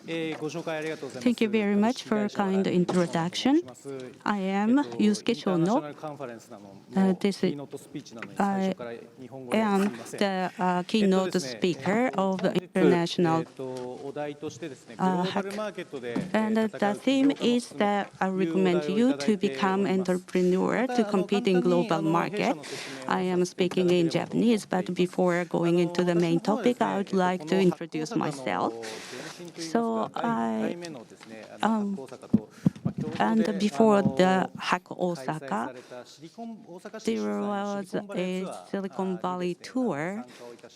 Thank you very much for a kind introduction. I am Yusuke Shono. I am the keynote speaker of the International Hack. And the theme is that I recommend you to become entrepreneur to compete in global market. I am speaking in Japanese, but before going into the main topic, I would like to introduce myself. So and before the Hack Osaka, there was a Silicon Valley tour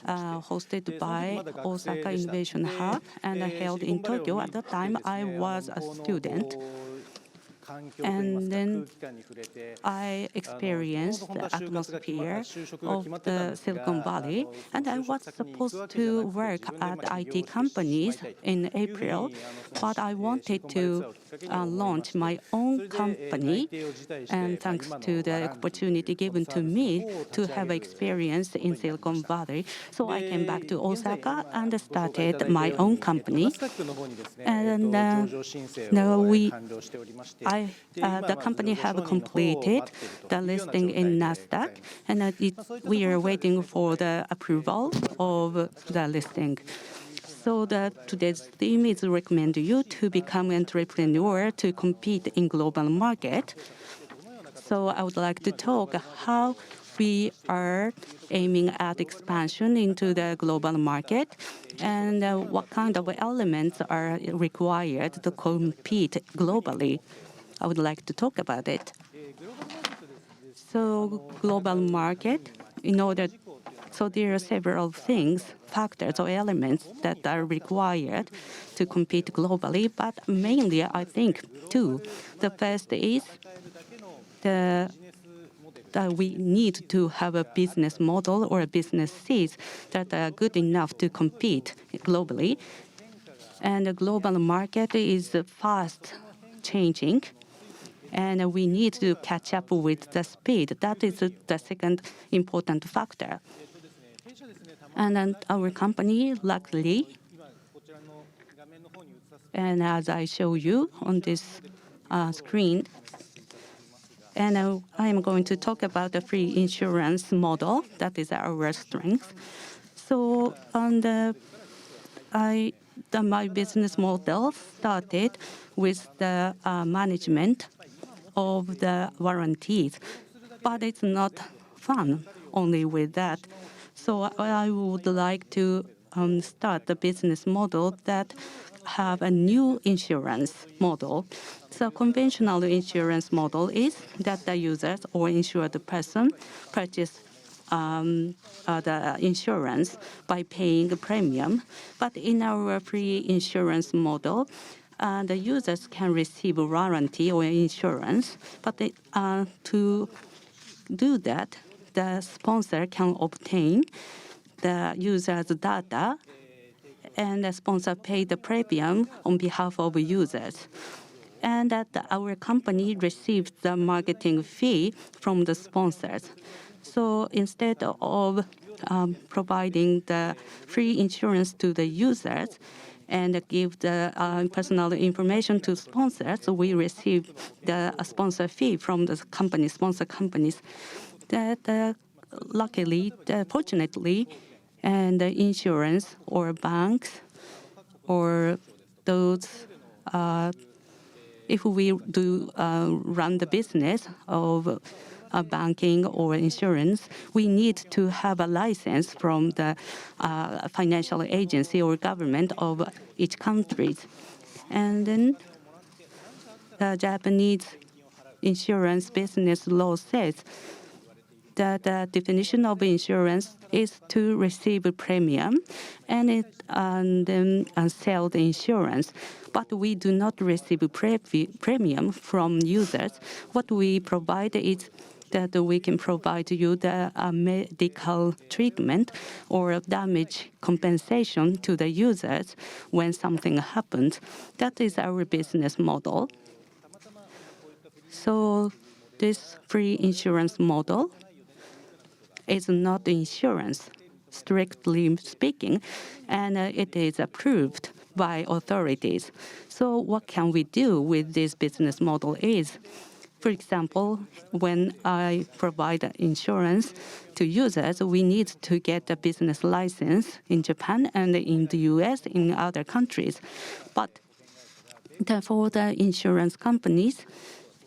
hosted by Osaka Innovation Hub and held in Tokyo. At the time, I was a student. And then I experienced the atmosphere of the Silicon Valley, and I was supposed to work at IT companies in April, but I wanted to launch my own company, and thanks to the opportunity given to me to have experience in Silicon Valley. So I came back to Osaka and started my own company. And now the company have completed the listing in NASDAQ, and we are waiting for the approval of the listing. So today's theme is recommend you to become an entrepreneur to compete in global market. So I would like to talk how we are aiming at expansion into the global market and what kind of elements are required to compete globally. I would like to talk about it. So global market, so there are several factors or elements that are required to compete globally, but mainly I think two. The first is that we need to have a business model or businesses that are good enough to compete globally. And the global market is fast changing, and we need to catch up with the speed. That is the second important factor. And then our company, luckily, and as I show you on this screen, and I am going to talk about the free insurance model. That is our strength. So my business model started with the management of the warranties, but it's not fun only with that. So I would like to start the business model that have a new insurance model. So conventional insurance model is that the users or insured person purchase the insurance by paying a premium. But in our free insurance model, the users can receive a warranty or insurance, but to do that, the sponsor can obtain the user's data, and the sponsor pay the premium on behalf of users. And that our company receives the marketing fee from the sponsors. So instead of providing the free insurance to the users, and give the personal information to sponsors, we receive the sponsor fee from the sponsor companies. That luckily, fortunately, and the insurance or banks or those, if we do run the business of banking or insurance, we need to have a license from the financial agency or government of each country. And then the Japanese insurance business law says that the definition of insurance is to receive a premium and then sell the insurance. But we do not receive a premium from users. What we provide is that we can provide you the medical treatment or damage compensation to the users when something happens. That is our business model. So this free insurance model is not insurance, strictly speaking, and it is approved by authorities. So what can we do with this business model is, for example, when I provide insurance to users, we need to get a business license in Japan and in the US, in other countries. But for the insurance companies,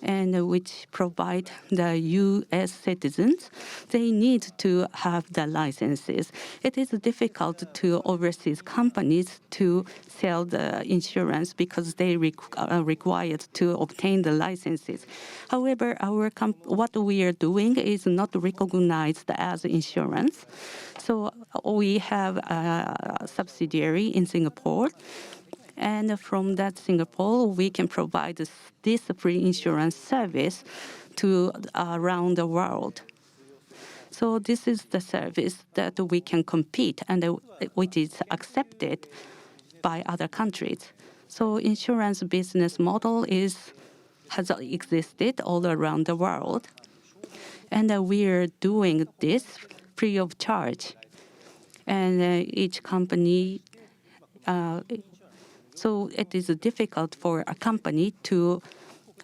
and which provide the U.S. citizens, they need to have the licenses. It is difficult to overseas companies to sell the insurance because they are required to obtain the licenses. However, what we are doing is not recognized as insurance. So we have a subsidiary in Singapore. And from that Singapore, we can provide this free insurance service to around the world. So this is the service that we can compete and which is accepted by other countries. So insurance business model has existed all around the world. And we are doing this free of charge. And each company so it is difficult for a company to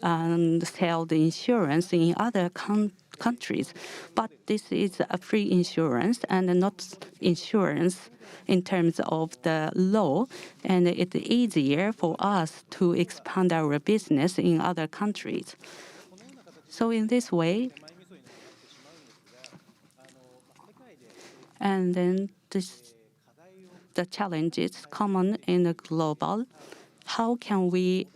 sell the insurance in other countries. But this is a free insurance and not insurance in terms of the law. And it's easier for us to expand our business in other countries. So in this way, and then the challenges common in the global. How can we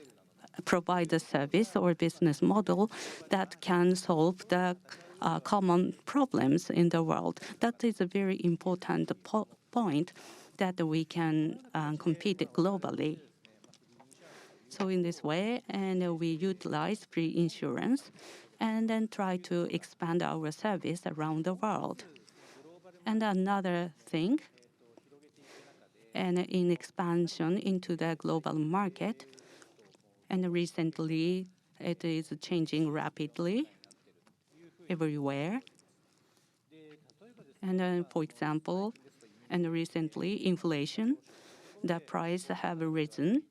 provide a service or business model that can solve the common problems in the world? That is a very important point that we can compete globally. So in this way, and we utilize free insurance and then try to expand our service around the world. And another thing, and in expansion into the global market. And recently, it is changing rapidly everywhere. And for example, and recently, inflation, the price have risen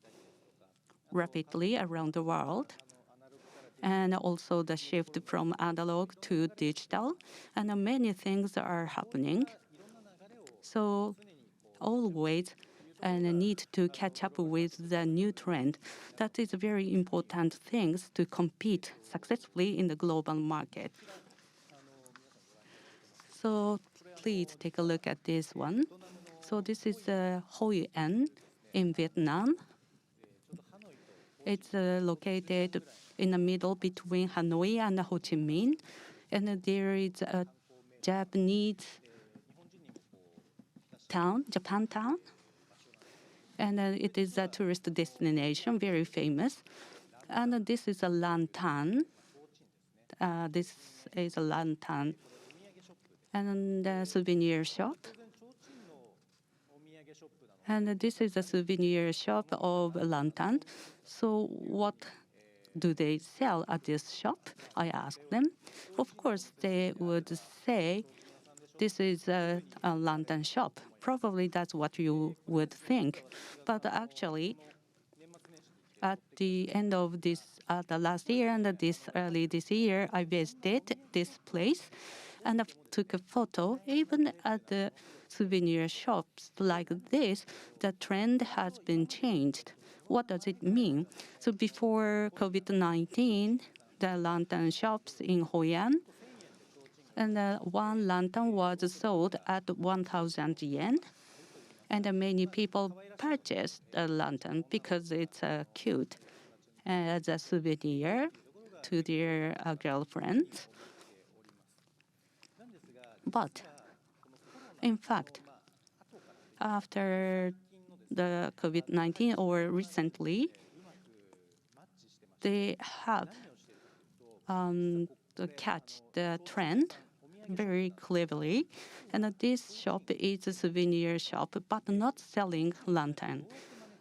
rapidly around the world. And also the shift from analog to digital, and many things are happening. So always need to catch up with the new trend. That is very important things to compete successfully in the global market. So please take a look at this one. So this is Hoi An in Vietnam. It's located in the middle between Hanoi and Ho Chi Minh. And there is a Japanese town, Japantown. And it is a tourist destination, very famous. And this is a lantern. This is a lantern. And a souvenir shop. And this is a souvenir shop of lantern. So what do they sell at this shop? I asked them. Of course, they would say this is a lantern shop. Probably that's what you would think. But actually, at the end of the last year and early this year, I visited this place and I took a photo. Even at the souvenir shops like this, the trend has been changed. What does it mean? So before COVID-19, the lantern shops in Hoi An, and one lantern was sold at 1,000 yen. And many people purchased a lantern because it's cute as a souvenir to their girlfriends. But in fact, after the COVID-19 or recently, they have to catch the trend very cleverly. And this shop is a souvenir shop, but not selling lantern.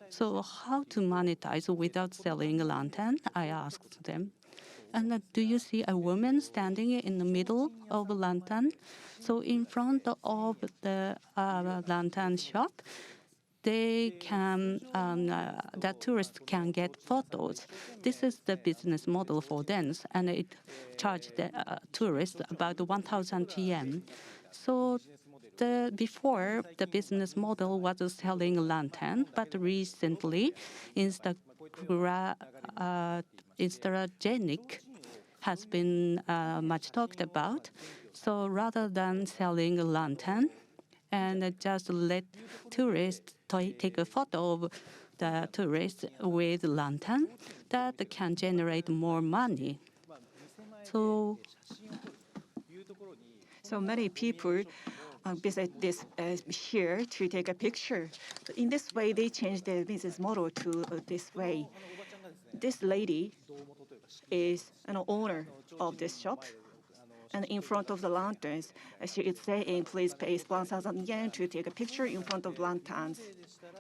So how to monetize without selling a lantern? I asked them. And do you see a woman standing in the middle of a lantern? So in front of the lantern shop, the tourists can get photos. This is the business model for dance, and it charged the tourists about 1,000 yen. So before, the business model was selling lantern, but recently, Instagenic has been much talked about. So rather than selling a lantern and just let tourists take a photo of the tourists with lantern, that can generate more money. So many people visit this here to take a picture. So in this way, they changed their business model to this way. This lady is an owner of this shop. And in front of the lanterns, she is saying, please pay 1,000 yen to take a picture in front of lanterns.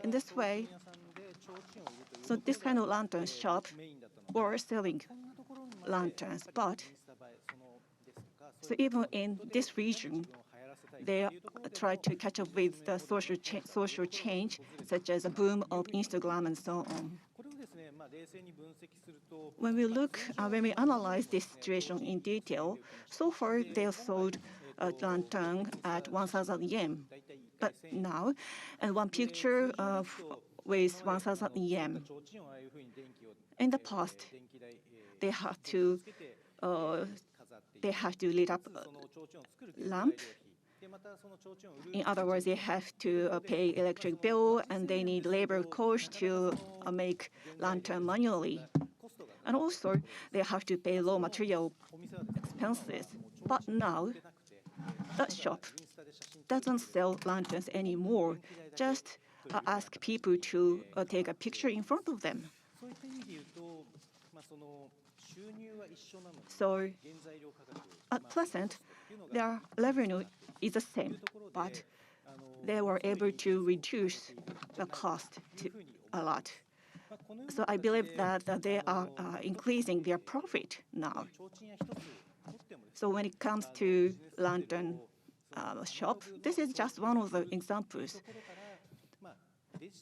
In this way, so this kind of lantern shop were selling lanterns. But so even in this region, they try to catch up with the social change, such as a boom of Instagram and so on. When we analyze this situation in detail, so far they have sold a lantern at 1,000 yen. But now, and one picture with 1,000 yen. In the past, they have to lit up a lamp. In other words, they have to pay electric bill, and they need labor cost to make lantern manually. And also, they have to pay raw material expenses. But now, that shop doesn't sell lanterns anymore. Just ask people to take a picture in front of them. So at present, their revenue is the same, but they were able to reduce the cost a lot. So I believe that they are increasing their profit now. So when it comes to lantern shop, this is just one of the examples.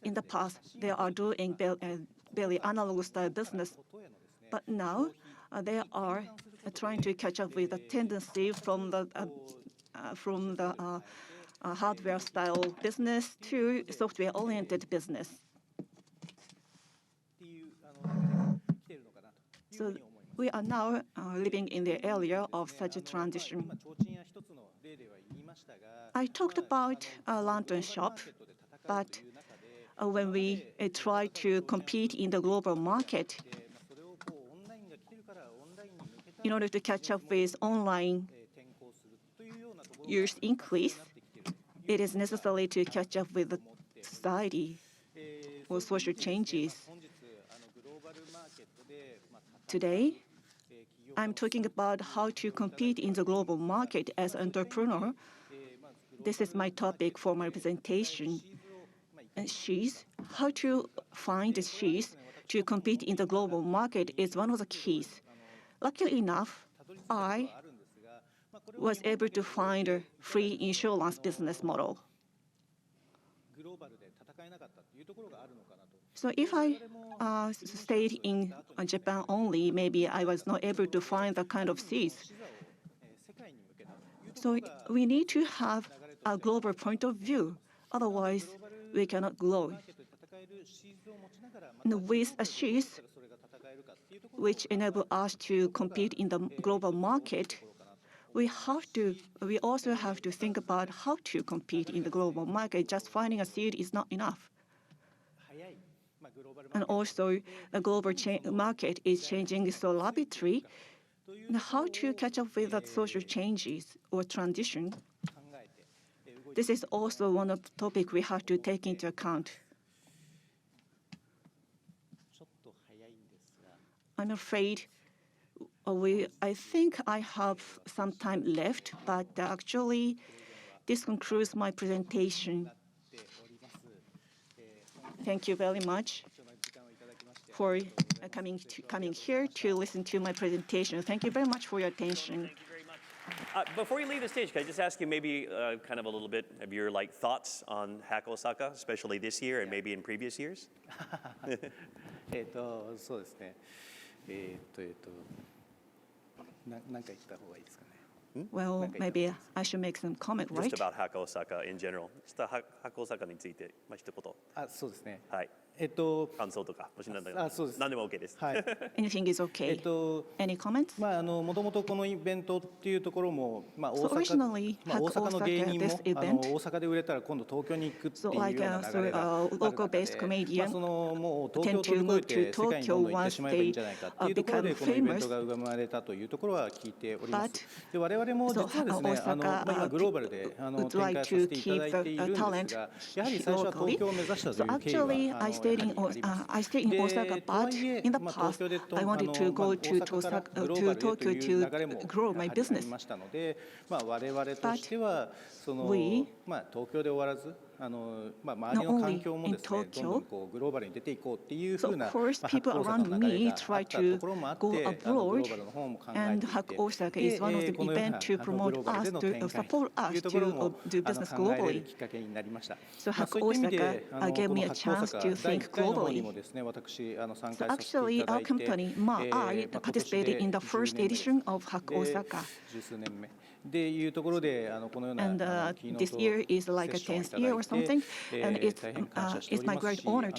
In the past, they are doing very analog style business, but now they are trying to catch up with the tendency from the hardware style business to software-oriented business. So we are now living in the area of such a transition. I talked about a lantern shop, but when we try to compete in the global market, in order to catch up with online use increase, it is necessary to catch up with the society or social changes. Today, I'm talking about how to compete in the global market as an entrepreneur. This is my topic for my presentation. And how to find the shoes to compete in the global market is one of the keys. Luckily enough, I was able to find a free insurance business model. So if I stayed in Japan only, maybe I was not able to find the kind of seeds. So we need to have a global point of view. Otherwise, we cannot grow. And with a shoes, which enable us to compete in the global market, we also have to think about how to compete in the global market. Just finding a seed is not enough. And also, the global market is changing so rapidly. And how to catch up with the social changes or transition? This is also one of the topics we have to take into account. I'm afraid I think I have some time left, but actually, this concludes my presentation. Thank you very much for coming here to listen to my presentation. Thank you very much for your attention. Thank you very much. Before you leave the stage, can I just ask you maybe kind of a little bit of your thoughts on Hack Osaka, especially this year and maybe in previous years? そうですね。なんか言った方がいいですかね。 Well, maybe I should make some comment, Just right? about Hack Osaka in general. ちょっとHack Osakaについて一言。そうですね。はい。感想とかもし何でもそうです。何でも OK です。はい。Anything is okay. Any comments? もともとこのイベントっていうところも、大 originally, 阪の芸人 Hack Osaka, も this event, 大阪で売れたら今度東京に行くっていう So よう like な流れがある中で、 local-based comedian そのもう東 tend 京を飛 to び move 越えて to 世界にどんどん Tokyo 行って once しまえばいいん they じゃないかっていうところ become でこのイベン famous. トが生まれたというところは聞いておりま But す。で我々も実はですね Hack Osaka グローバルで would 展 like 開さ to せていただいているんです keep が、やはり最初は東京を目指したと So いう経緯は actually, I stayed in やはりあります。 I stayed in Osaka, but in the past, I wanted to go to Tokyo to grow my business. 我々としてはその We 東京で終わらず周りの環境もですねどんどんこうグローバルに出ていこうっていうふうな So of course, people ハック大阪 around の流れ me があ try ったと to ころもあって go グロ abroad, ーバルの方も考え and てい Hack て Osaka is one of the このよう event な to グ promote ローバル us での to 展開 support と us いうところ to も do business 考えれる globally. きっかけになりました。 So そう Hack いった意味で Osaka gave こ me の a ハック chance 大 to 阪第 think 1回の方に globally. もですね私参 So 加させてい actually, ただ our いて company, I 今年 participated in the で first 10年目です edition of Hack で Osaka. 十数年目でいうところでこのような And キーノー this ト year is like a セッションをい 10th ただ year い or て something, and 大変感謝してお it's り my ます great し honor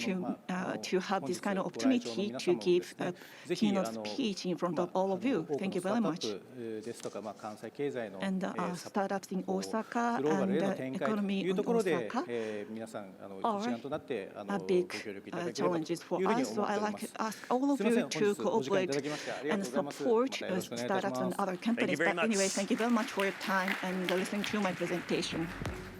to have this kind of opportunity to give a keynote speech in front of all of you. Thank you very much. ですとか関西経済の And サポート startups in Osaka グローバルへ and の展開と economy いう in ところで Osaka 皆さん are 一丸となってご big 協力いただければという challenges ふ for うに us. 思 So って I おり like ます to ask all of すみませ you ん本 to 日お時間いた cooperate だきましてありがと and うございます support またよろしくお願いいたし startups ま and す other companies. very But anyway, much. thank you very much for your time and listening to my presentation.